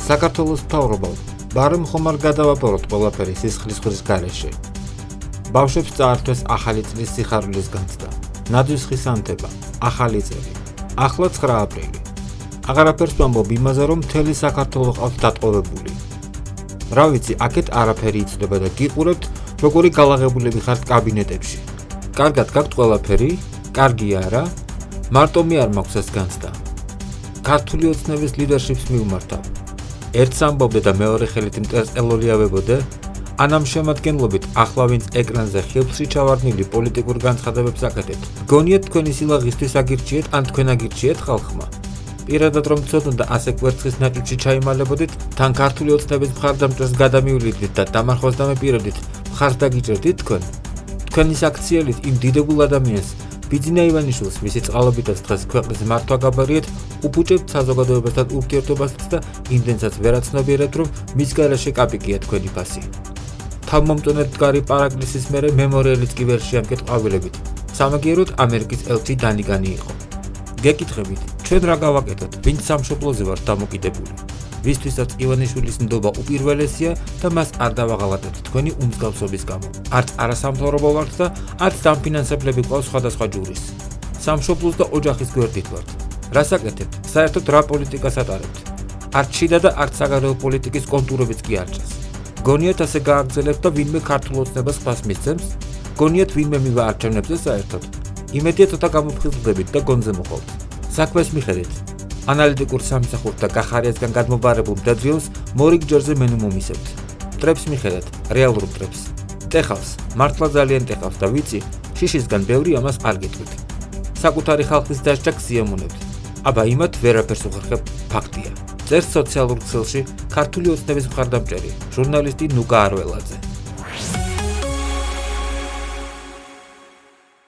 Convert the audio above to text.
საქართველოს მთავრობამ ბარემ ხომ არ გადავაპაროთ ყველაფერი სისხლის ხრის გარეშე. ბავშვებს წაართვეს ახალი წლის სიხარულის განცდა, ნაძვის ხის ანთება, ახალი წელი, ახლა 9 აპრილი. აღარაფერს ვამბობ იმაზე, რომ მთელი საქართველო ყავთ დატყვევებული. რა ვიცი, აქეთ არაფერი იცვლება და გიყურებთ, როგორი გალაღებულები ხართ კაბინეტებში. კარგად გაქვთ ყველაფერი? კარგია არა? მარტო მე არ მაქვს ეს განცდა. ქართული ოცნების ლიდერშიპს მივმართავ. ერთს ამბობდე და მეორე ხელით მტერს ელოლიავებოდე? ან ამ შემადგენლობით ახლა ვინც ეკრანზე ხილფსი ჩავარდნილი პოლიტიკურ განცხადებებს აკეთებთ. გონიათ თქვენი სილაღისთვის აგირჩიეთ, ან თქვენ აგირჩიეთ ხალხმა? პირადად რომ ცოდნოთ და ასე კვერცხის ნაჭუჭში ჩაიმალებოდით, თან ქართული ოცნების მხარდამჭერს გადამივლიდით და დამარხვას დამეპირებდით, მხარს დაგიჭერდით თქვენ? თქვენი საქციელით იმ დიდებულ ადამიანს, ბიძინა ივანიშვილს, მისი წყალობითაც დღეს ქვეყნის მართვა გაბარიეთ, უპუჭებთ საზოგადოებასთან ურთიერთობასაც და იმდენსაც ვერაცნობიერებთ, რომ მის გარეშე კაპიკია თქვენი ფასი. თავმომტონეთ მდგარი პარაკლისის მერე მემორიალიც კი ვერ შეამკეთ ყვავილებით. სამაგიეროდ ამერიკის ელჩი დანიგანი იყო. გეკითხებით, ჩვენ რა გავაკეთოთ, ვინც სამშობლოზე ვართ დამოკიდებული? ვისთვისაც ივანიშვილის ნდობა უპირველესია და მას არ დავაღალატებთ თქვენი უმსგავსობის გამო. არც არასამთავრობო ვართ და არც დამფინანსებლები ყავს სხვადასხვა ჯურის. სამშობლოს და ოჯახის გვერდით ვართ. რას აკეთებთ? საერთოდ რა პოლიტიკას ატარებთ? არც შიდა და არც საგარეო პოლიტიკის კონტურებიც კი არ ჭრას. გონიათ ასე გააგრძელებთ და ვინმე ქართულ ოცნებას ხმას მისცემს? გონიათ ვინმე მივაარჩევნებზე საერთოდ? იმედია ცოტა გამოფხიზლდებით და გონზე მოხვალთ. საქმეს მიხედეთ. ანალიტიკურ სამსახურთა გახარიასგან გადმობარებულ დაძიელს მორიგ ჯერზე მენუ მომისებთ. მტრებს მიხედეთ, რეალურ მტრებს. ტეხავს, მართლა ძალიან ტეხავს და ვიცი, შიშისგან ბევრი ამას არ გეტყვით. საკუთარი ხალხის დასჯა გზიამონებთ. აბა იმათ ვერაფერს უხერხებთ, ფაქტია. წერს სოციალურ ქსელში ქართული ოცნების მხარდამჭერი, ჟურნალისტი ნუკა არველაძე.